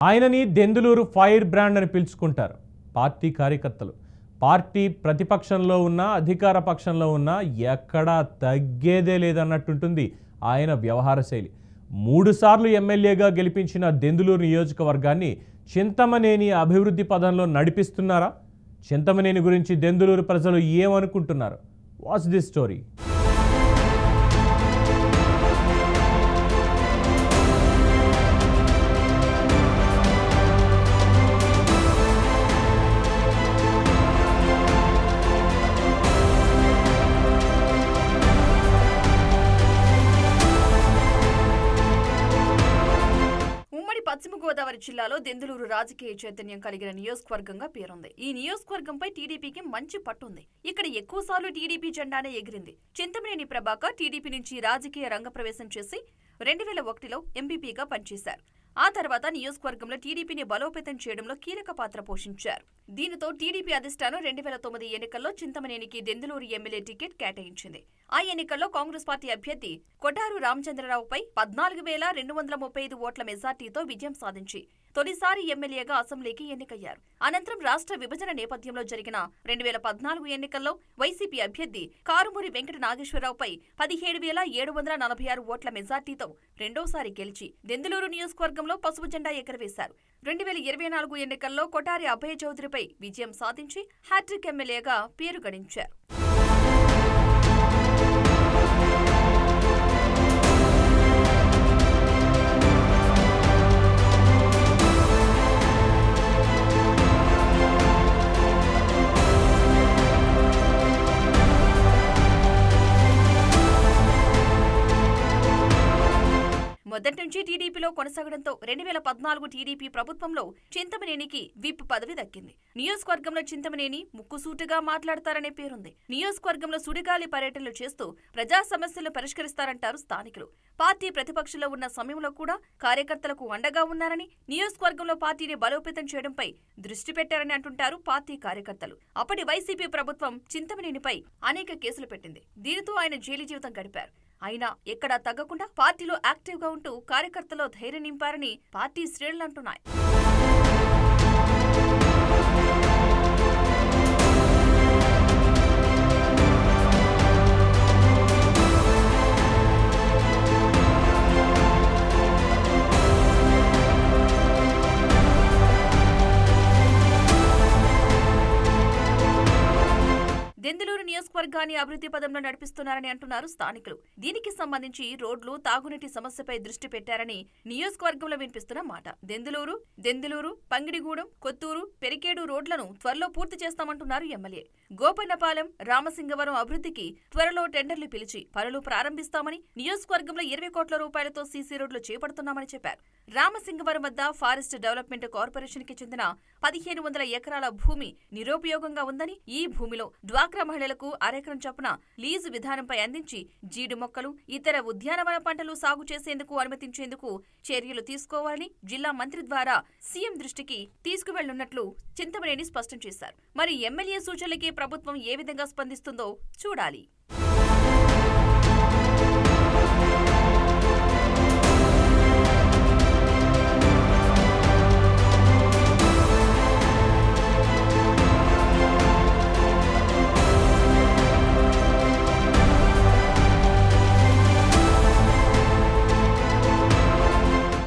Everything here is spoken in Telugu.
ఆయనని దెందులూరు ఫైర్ బ్రాండ్ అని పిలుచుకుంటారు పార్టీ కార్యకర్తలు. పార్టీ ప్రతిపక్షంలో ఉన్నా అధికార పక్షంలో ఉన్నా ఎక్కడా తగ్గేదే లేదన్నట్టుంటుంది ఆయన వ్యవహార శైలి. 3 సార్లు ఎమ్మెల్యేగా గెలిపించిన దెందులూరు నియోజకవర్గాన్ని చింతమనేని అభివృద్ధి పదంలో నడిపిస్తున్నారా? చింతమనేని గురించి దెందులూరు ప్రజలు ఏమనుకుంటున్నారు? Watch this story. పశ్చిమ గోదావరి జిల్లాలో దెందులూరు రాజకీయ చైతన్యం కలిగిన నియోజకవర్గంగా పేరుంది. ఈ నియోజకవర్గంపై టీడీపీకి మంచి పట్టుంది. ఇక్కడ ఎక్కువసార్లు టీడీపీ జెండానే ఎగిరింది. చింతమనేని ప్రభాకర్ టీడీపీ నుంచి రాజకీయ రంగప్రవేశం చేసి 2001లో ఎంపీపీగా పనిచేశారు. ఆ తర్వాత నియోజకవర్గంలో టీడీపీని బలోపేతం చేయడంలో కీలక పాత్ర పోషించారు. దీనితో టీడీపీ అధిష్టానం 2009 ఎన్నికల్లో చింతమనేనికి దెందులూరు ఎమ్మెల్యే టికెట్ కేటాయించింది. ఆ ఎన్నికల్లో కాంగ్రెస్ పార్టీ అభ్యర్థి కొటారు రామచంద్రరావుపై 14,235 ఓట్ల మెజార్టీతో విజయం సాధించి తొలిసారి ఎమ్మెల్యేగా అసెంబ్లీకి ఎన్నికయ్యారు. అనంతరం రాష్ట్ర విభజన నేపథ్యంలో జరిగిన 2014 ఎన్నికల్లో వైసీపీ అభ్యర్థి కారుమూరి వెంకట నాగేశ్వరరావుపై 17,746 ఓట్ల మెజార్టీతో రెండోసారి గెలిచి దెందులూరు నియోజకవర్గంలో పసుపు జెండా ఎగరవేశారు. 2024 ఎన్నికల్లో కొటారి అభయ చౌదరిపై విజయం సాధించి హ్యాట్రిక్ ఎమ్మెల్యేగా పేరు గడించారు. మొదటి నుంచి టీడీపీలో కొనసాగడంతో 2014 టీడీపీ ప్రభుత్వంలో చింతమనేనికి విప్ పదవి దక్కింది. నియోజకవర్గంలో చింతమనేని ముక్కుసూటిగా మాట్లాడతారనే పేరుంది. నియోజకవర్గంలో సుడిగాలి పర్యటనలు చేస్తూ ప్రజా సమస్యలు పరిష్కరిస్తారంటారు స్థానికులు. పార్టీ ప్రతిపక్షంలో ఉన్న సమయంలో కూడా కార్యకర్తలకు అండగా ఉన్నారని, నియోజకవర్గంలో పార్టీని బలోపేతం చేయడంపై దృష్టి పెట్టారని అంటుంటారు పార్టీ కార్యకర్తలు. అప్పటి వైసీపీ ప్రభుత్వం చింతమనేనిపై అనేక కేసులు పెట్టింది. దీనితో ఆయన జైలు జీవితం గడిపారు. అయినా ఎక్కడా తగ్గకుండా పార్టీలో యాక్టివ్ గా ఉంటూ కార్యకర్తలో ధైర్యం నింపారని పార్టీ శ్రేణులు అంటున్నాయి. దెందులూరు నియోజకవర్గాన్ని అభివృద్ధి పదంలో నడిపిస్తున్నారని అంటున్నారు స్థానికులు. దీనికి సంబంధించి రోడ్లు, తాగునీటి సమస్యపై దృష్టి పెట్టారని నియోజకవర్గంలో వినిపిస్తున్న మాట. దెందులూరు, పంగిడిగూడెం, కొత్తూరు, పెరికేడు రోడ్లను త్వరలో పూర్తి చేస్తామంటున్నారు ఎమ్మెల్యే. గోపన్నపాలెం, రామసింగవరం అభివృద్ధికి త్వరలో టెండర్లు పిలిచి పనులు ప్రారంభిస్తామని, నియోజకవర్గంలో 20 కోట్ల రూపాయలతో సీసీ రోడ్లు చేపడుతున్నామని చెప్పారు. రామసింగవరం వద్ద ఫారెస్ట్ డెవలప్మెంట్ కార్పొరేషన్ కి చెందిన 1500 ఎకరాల భూమి నిరుపయోగంగా ఉందని, ఈ భూమిలో డ్వాక్రా మహిళలకు అరెకరం చొప్పున లీజు విధానంపై అందించి జీడి మొక్కలు, ఇతర ఉద్యానవన పంటలు సాగు చేసేందుకు అనుమతించేందుకు చర్యలు తీసుకోవాలని జిల్లా మంత్రి ద్వారా సీఎం దృష్టికి తీసుకువెళ్లనున్నట్లు చింతమనేని స్పష్టం చేశారు. మరి ఎమ్మెల్యే సూచనలకి ప్రభుత్వం ఏ విధంగా స్పందిస్తుందో చూడాలి.